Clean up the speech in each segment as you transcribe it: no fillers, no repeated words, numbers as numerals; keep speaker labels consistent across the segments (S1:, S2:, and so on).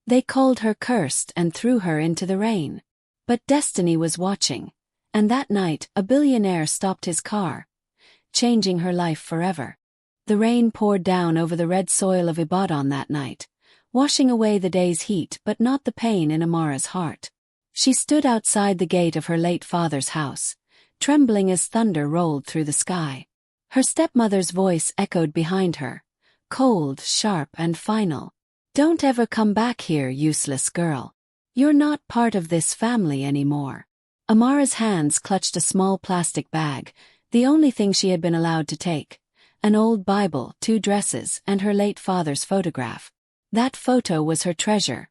S1: They called her cursed and threw her into the rain. But destiny was watching, and that night a billionaire stopped his car, changing her life forever. The rain poured down over the red soil of Ibadan that night, washing away the day's heat but not the pain in Amara's heart. She stood outside the gate of her late father's house, trembling as thunder rolled through the sky. Her stepmother's voice echoed behind her, cold, sharp, and final. "Don't ever come back here, useless girl. You're not part of this family anymore." Amara's hands clutched a small plastic bag, the only thing she had been allowed to take: an old Bible, 2 dresses, and her late father's photograph. That photo was her treasure.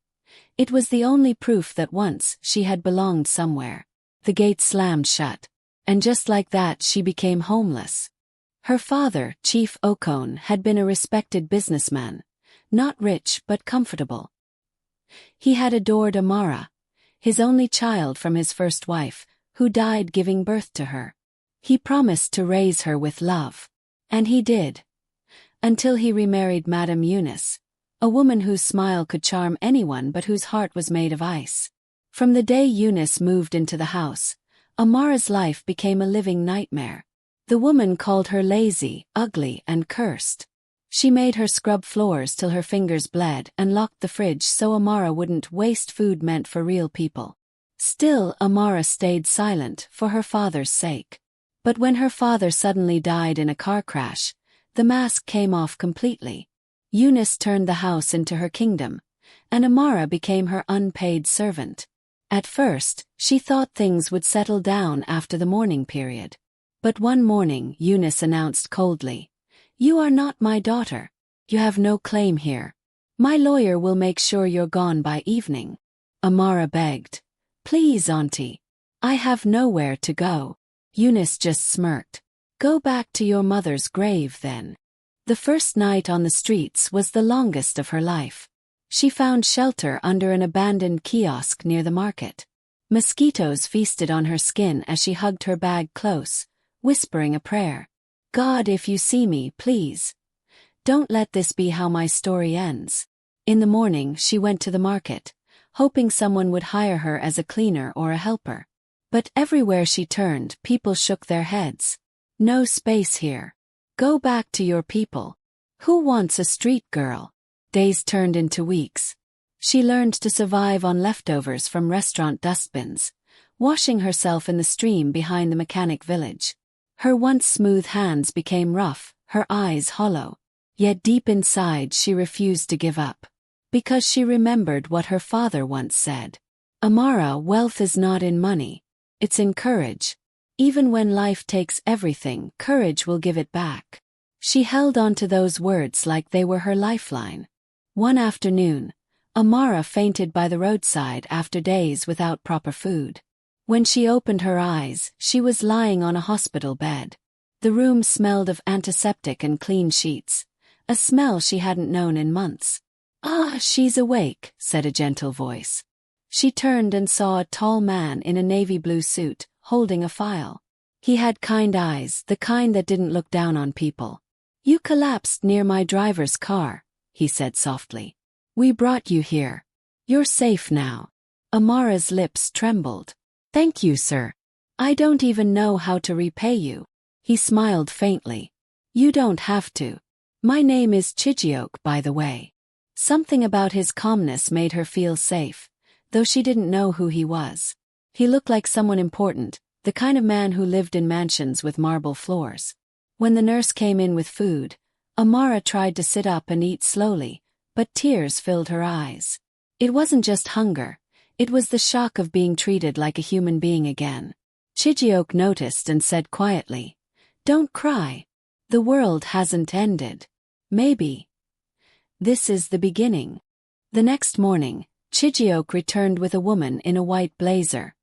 S1: It was the only proof that once she had belonged somewhere. The gate slammed shut, and just like that she became homeless. Her father, Chief Okon, had been a respected businessman, not rich but comfortable. He had adored Amara, his only child from his first wife, who died giving birth to her. He promised to raise her with love. And he did. Until he remarried Madame Eunice, a woman whose smile could charm anyone but whose heart was made of ice. From the day Eunice moved into the house, Amara's life became a living nightmare. The woman called her lazy, ugly, and cursed. She made her scrub floors till her fingers bled and locked the fridge so Amara wouldn't waste food meant for real people. Still, Amara stayed silent for her father's sake. But when her father suddenly died in a car crash, the mask came off completely. Eunice turned the house into her kingdom, and Amara became her unpaid servant. At first, she thought things would settle down after the mourning period. But one morning Eunice announced coldly, "You are not my daughter. You have no claim here. My lawyer will make sure you're gone by evening." Amara begged, "Please, Auntie. I have nowhere to go." Eunice just smirked. "Go back to your mother's grave then." The first night on the streets was the longest of her life. She found shelter under an abandoned kiosk near the market. Mosquitoes feasted on her skin as she hugged her bag close, whispering a prayer. "God, if you see me, please. Don't let this be how my story ends." In the morning she went to the market, hoping someone would hire her as a cleaner or a helper. But everywhere she turned, people shook their heads. "No space here. Go back to your people. Who wants a street girl?" Days turned into weeks. She learned to survive on leftovers from restaurant dustbins, washing herself in the stream behind the mechanic village. Her once smooth hands became rough, her eyes hollow. Yet deep inside she refused to give up. Because she remembered what her father once said. "Amara, wealth is not in money. It's in courage. Even when life takes everything, courage will give it back." She held on to those words like they were her lifeline. One afternoon, Amara fainted by the roadside after days without proper food. When she opened her eyes, she was lying on a hospital bed. The room smelled of antiseptic and clean sheets, a smell she hadn't known in months. "Ah, she's awake," said a gentle voice. She turned and saw a tall man in a navy blue suit, holding a file. He had kind eyes, the kind that didn't look down on people. "You collapsed near my driver's car," he said softly. "We brought you here. You're safe now." Amara's lips trembled. "Thank you, sir. I don't even know how to repay you." He smiled faintly. "You don't have to. My name is Chijioke, by the way." Something about his calmness made her feel safe, though she didn't know who he was. He looked like someone important, the kind of man who lived in mansions with marble floors. When the nurse came in with food, Amara tried to sit up and eat slowly, but tears filled her eyes. It wasn't just hunger, it was the shock of being treated like a human being again. Chijioke noticed and said quietly, "Don't cry. The world hasn't ended. Maybe this is the beginning." The next morning, Chijioke returned with a woman in a white blazer.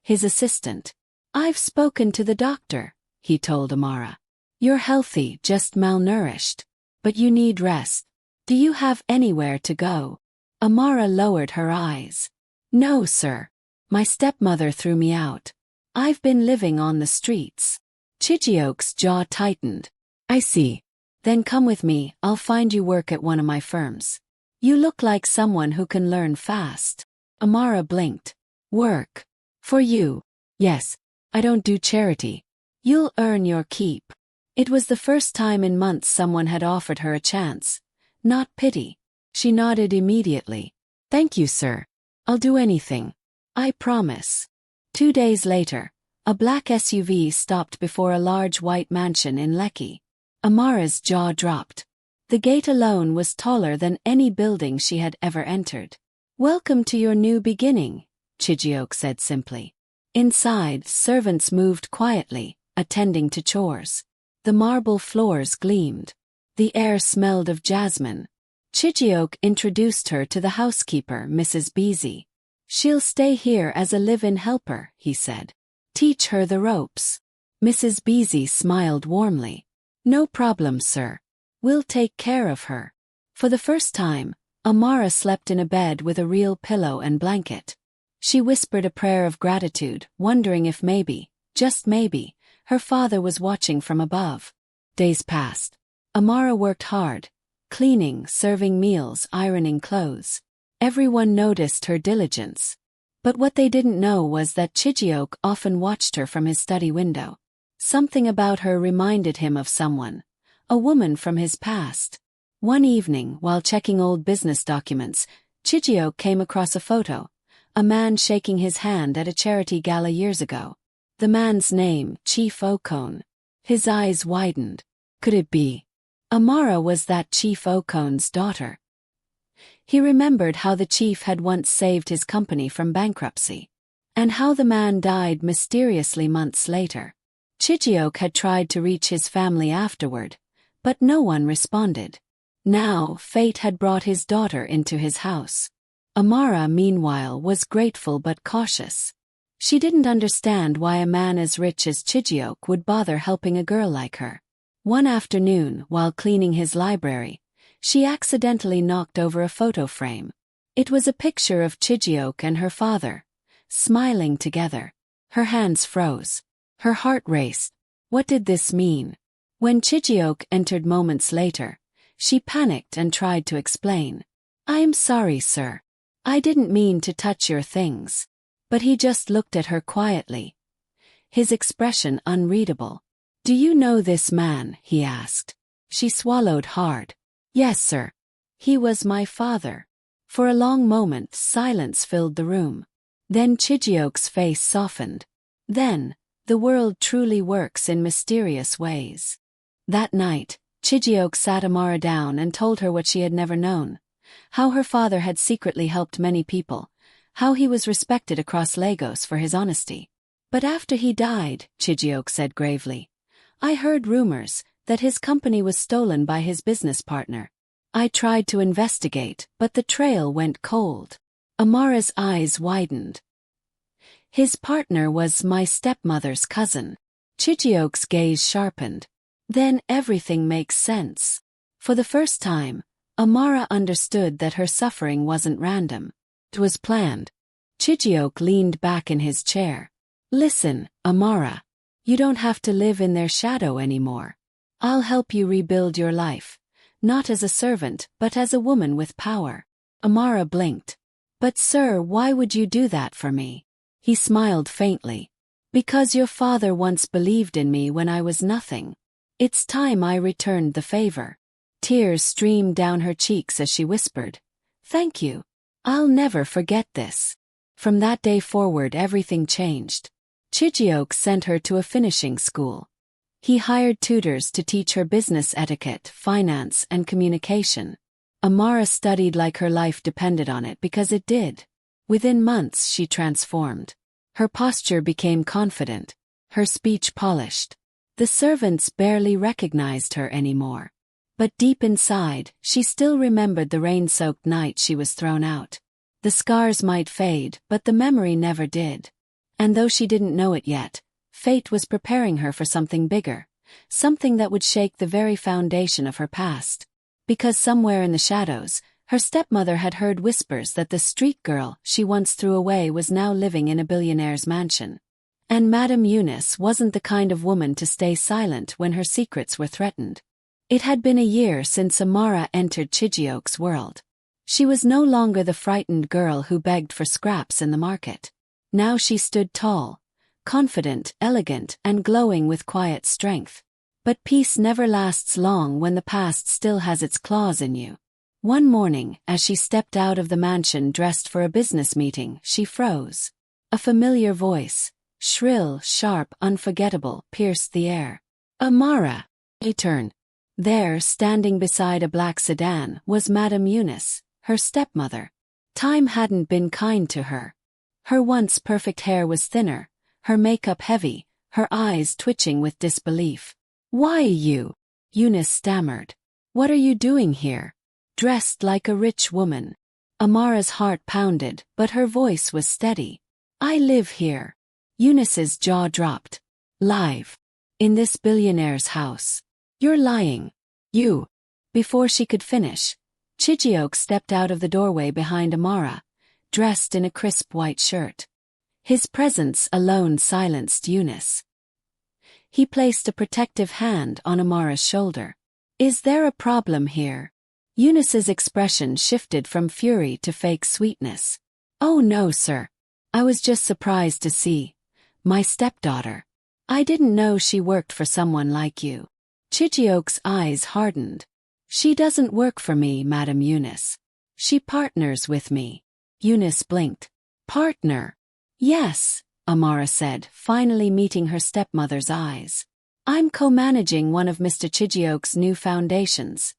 S1: His assistant. "I've spoken to the doctor," he told Amara. "You're healthy, just malnourished. But you need rest. Do you have anywhere to go?" Amara lowered her eyes. "No, sir. My stepmother threw me out. I've been living on the streets." Chijioke's jaw tightened. "I see. Then come with me, I'll find you work at one of my firms. You look like someone who can learn fast. Amara blinked. Work. For you. Yes. I don't do charity. You'll earn your keep. It was the first time in months someone had offered her a chance. Not pity. She nodded immediately. Thank you, sir. I'll do anything. I promise. 2 days later, a black SUV stopped before a large white mansion in Lekki. Amara's jaw dropped. The gate alone was taller than any building she had ever entered. Welcome to your new beginning, Chijioke said simply. Inside, servants moved quietly, attending to chores. The marble floors gleamed. The air smelled of jasmine. Chijioke introduced her to the housekeeper, Mrs. Beezy. She'll stay here as a live-in helper, he said. Teach her the ropes. Mrs. Beezy smiled warmly. No problem, sir. We'll take care of her. For the first time, Amara slept in a bed with a real pillow and blanket. She whispered a prayer of gratitude, wondering if maybe, just maybe, her father was watching from above. Days passed. Amara worked hard, cleaning, serving meals, ironing clothes. Everyone noticed her diligence. But what they didn't know was that Chijioke often watched her from his study window. Something about her reminded him of someone, a woman from his past. One evening, while checking old business documents, Chijioke came across a photo, a man shaking his hand at a charity gala years ago. The man's name, Chief Okone. His eyes widened. Could it be? Amara was that Chief Okone's daughter. He remembered how the chief had once saved his company from bankruptcy, and how the man died mysteriously months later. Chijioke had tried to reach his family afterward, but no one responded. Now, fate had brought his daughter into his house. Amara, meanwhile, was grateful but cautious. She didn't understand why a man as rich as Chijioke would bother helping a girl like her. One afternoon, while cleaning his library, she accidentally knocked over a photo frame. It was a picture of Chijioke and her father, smiling together. Her hands froze. Her heart raced. What did this mean? When Chijioke entered moments later, she panicked and tried to explain. I'm sorry, sir. I didn't mean to touch your things. But he just looked at her quietly, his expression unreadable. Do you know this man? He asked. She swallowed hard. Yes, sir. He was my father. For a long moment, silence filled the room. Then Chijioke's face softened. Then, the world truly works in mysterious ways. That night, Chijioke sat Amara down and told her what she had never known. How her father had secretly helped many people. How he was respected across Lagos for his honesty. But after he died, Chijioke said gravely, I heard rumors that his company was stolen by his business partner. I tried to investigate, but the trail went cold. Amara's eyes widened. His partner was my stepmother's cousin. Chijioke's gaze sharpened. Then everything makes sense. For the first time, Amara understood that her suffering wasn't random. It was planned. Chijioke leaned back in his chair. Listen, Amara. You don't have to live in their shadow anymore. I'll help you rebuild your life. Not as a servant, but as a woman with power. Amara blinked. But sir, why would you do that for me? He smiled faintly. Because your father once believed in me when I was nothing. It's time I returned the favor. Tears streamed down her cheeks as she whispered. Thank you. I'll never forget this. From that day forward everything changed. Chijioke sent her to a finishing school. He hired tutors to teach her business etiquette, finance, and communication. Amara studied like her life depended on it because it did. Within months she transformed. Her posture became confident, her speech polished. The servants barely recognized her anymore. But deep inside, she still remembered the rain-soaked night she was thrown out. The scars might fade, but the memory never did. And though she didn't know it yet, fate was preparing her for something bigger, something that would shake the very foundation of her past. Because somewhere in the shadows, her stepmother had heard whispers that the street girl she once threw away was now living in a billionaire's mansion. And Madame Eunice wasn't the kind of woman to stay silent when her secrets were threatened. It had been a year since Amara entered Chijioke's world. She was no longer the frightened girl who begged for scraps in the market. Now she stood tall, confident, elegant, and glowing with quiet strength. But peace never lasts long when the past still has its claws in you. One morning, as she stepped out of the mansion dressed for a business meeting, she froze. A familiar voice, shrill, sharp, unforgettable, pierced the air. Amara! She turned. There, standing beside a black sedan, was Madame Eunice, her stepmother. Time hadn't been kind to her. Her once perfect hair was thinner, her makeup heavy, her eyes twitching with disbelief. "Why you?" Eunice stammered. "What are you doing here? Dressed like a rich woman." Amara's heart pounded, but her voice was steady. "I live here." Eunice's jaw dropped. "Live? In this billionaire's house? You're lying. You." Before she could finish, Chijioke stepped out of the doorway behind Amara, dressed in a crisp white shirt. His presence alone silenced Eunice. He placed a protective hand on Amara's shoulder. "Is there a problem here?" Eunice's expression shifted from fury to fake sweetness. "Oh no, sir. I was just surprised to see my stepdaughter. I didn't know she worked for someone like you." Chijioke's eyes hardened. "She doesn't work for me, Madame Eunice. She partners with me." Eunice blinked. "Partner?" "Yes," Amara said, finally meeting her stepmother's eyes. "I'm co-managing one of Mr. Chijioke's new foundations,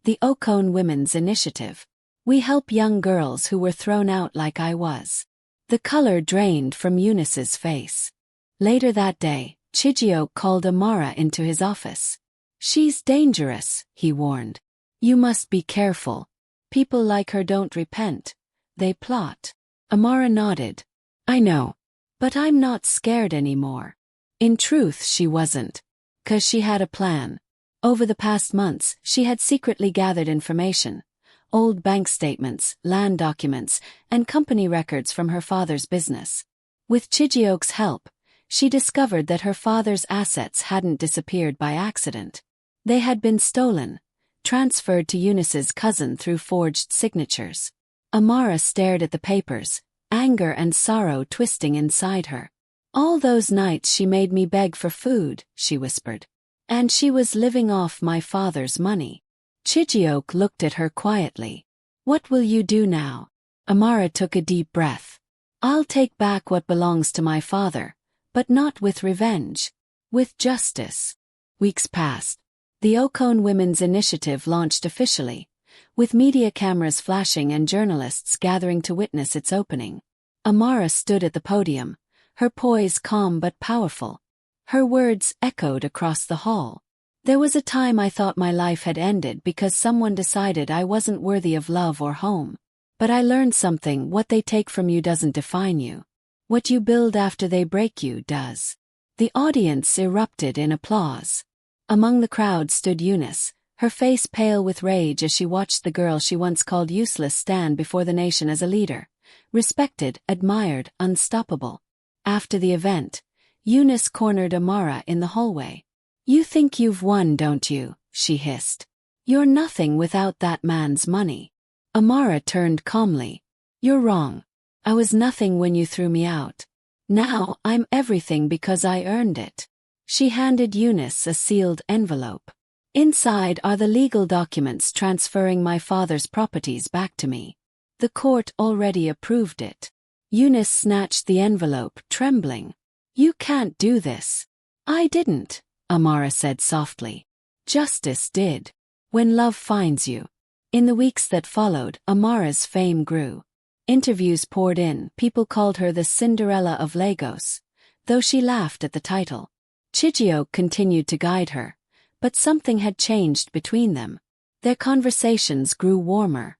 S1: the Okone Women's Initiative. We help young girls who were thrown out like I was." The color drained from Eunice's face. Later that day, Chijioke called Amara into his office. "She's dangerous," he warned. "You must be careful. People like her don't repent. They plot." Amara nodded. "I know. But I'm not scared anymore." In truth, she wasn't. 'Cause she had a plan. Over the past months, she had secretly gathered information. Old bank statements, land documents, and company records from her father's business. With Chijioke's help, she discovered that her father's assets hadn't disappeared by accident. They had been stolen, transferred to Eunice's cousin through forged signatures. Amara stared at the papers, anger and sorrow twisting inside her. "All those nights she made me beg for food," she whispered. "And she was living off my father's money." Chijioke looked at her quietly. "What will you do now?" Amara took a deep breath. "I'll take back what belongs to my father, but not with revenge. With justice." Weeks passed. The Okone Women's Initiative launched officially, with media cameras flashing and journalists gathering to witness its opening. Amara stood at the podium, her poise calm but powerful. Her words echoed across the hall. "There was a time I thought my life had ended because someone decided I wasn't worthy of love or home. But I learned something: what they take from you doesn't define you. What you build after they break you does." The audience erupted in applause. Among the crowd stood Eunice, her face pale with rage as she watched the girl she once called useless stand before the nation as a leader, respected, admired, unstoppable. After the event, Eunice cornered Amara in the hallway. "You think you've won, don't you?" she hissed. "You're nothing without that man's money." Amara turned calmly. "You're wrong. I was nothing when you threw me out. Now I'm everything because I earned it." She handed Eunice a sealed envelope. "Inside are the legal documents transferring my father's properties back to me. The court already approved it." Eunice snatched the envelope, trembling. "You can't do this." "I didn't," Amara said softly. "Justice did. When love finds you." In the weeks that followed, Amara's fame grew. Interviews poured in, people called her the Cinderella of Lagos, though she laughed at the title. Chijioke continued to guide her, but something had changed between them. Their conversations grew warmer,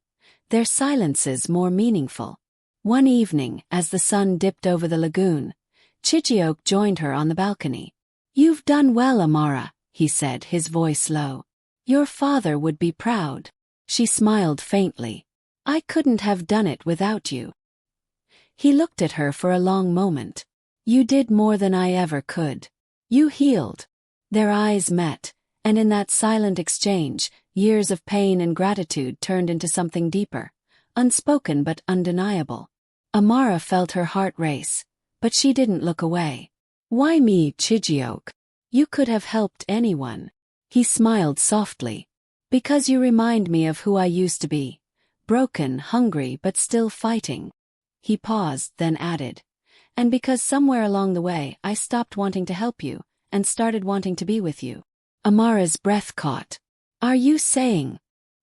S1: their silences more meaningful. One evening, as the sun dipped over the lagoon, Chijioke joined her on the balcony. "You've done well, Amara," he said, his voice low. "Your father would be proud." She smiled faintly. "I couldn't have done it without you." He looked at her for a long moment. "You did more than I ever could. You healed." Their eyes met, and in that silent exchange, years of pain and gratitude turned into something deeper, unspoken but undeniable. Amara felt her heart race, but she didn't look away. "Why me, Chijioke? You could have helped anyone." He smiled softly. "Because you remind me of who I used to be. Broken, hungry, but still fighting." He paused, then added, "And because somewhere along the way I stopped wanting to help you, and started wanting to be with you." Amara's breath caught. "Are you saying,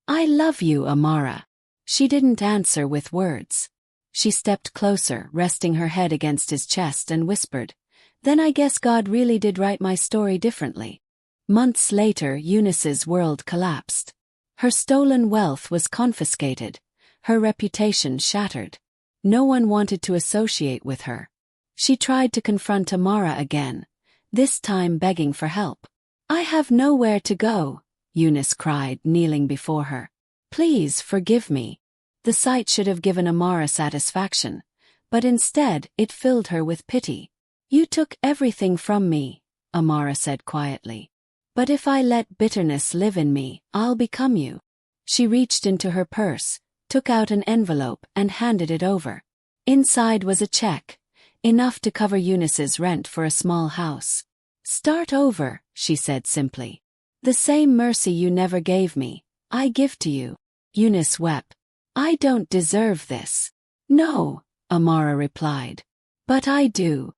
S1: 'I love you, Amara'?" She didn't answer with words. She stepped closer, resting her head against his chest, and whispered, "Then I guess God really did write my story differently." Months later, Eunice's world collapsed. Her stolen wealth was confiscated, her reputation shattered. No one wanted to associate with her. She tried to confront Amara again, this time begging for help. "I have nowhere to go," Eunice cried, kneeling before her. "Please forgive me." The sight should have given Amara satisfaction, but instead it filled her with pity. "You took everything from me," Amara said quietly. "But if I let bitterness live in me, I'll become you." She reached into her purse, took out an envelope, and handed it over. Inside was a check, enough to cover Eunice's rent for a small house. "Start over," she said simply. "The same mercy you never gave me, I give to you." Eunice wept. "I don't deserve this." "No," Amara replied. "But I do."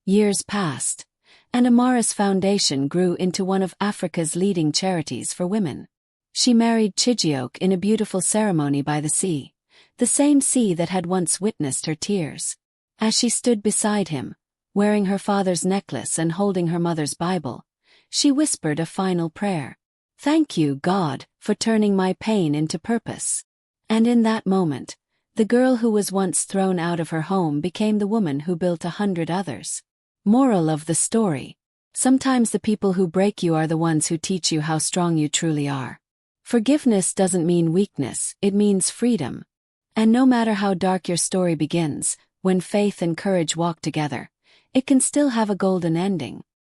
S1: Years passed, and Amara's foundation grew into one of Africa's leading charities for women. She married Chijioke in a beautiful ceremony by the sea, the same sea that had once witnessed her tears. As she stood beside him, wearing her father's necklace and holding her mother's Bible, she whispered a final prayer. "Thank you, God, for turning my pain into purpose." And in that moment, the girl who was once thrown out of her home became the woman who built 100 others. Moral of the story: sometimes the people who break you are the ones who teach you how strong you truly are. Forgiveness doesn't mean weakness, it means freedom. And no matter how dark your story begins, when faith and courage walk together, it can still have a golden ending.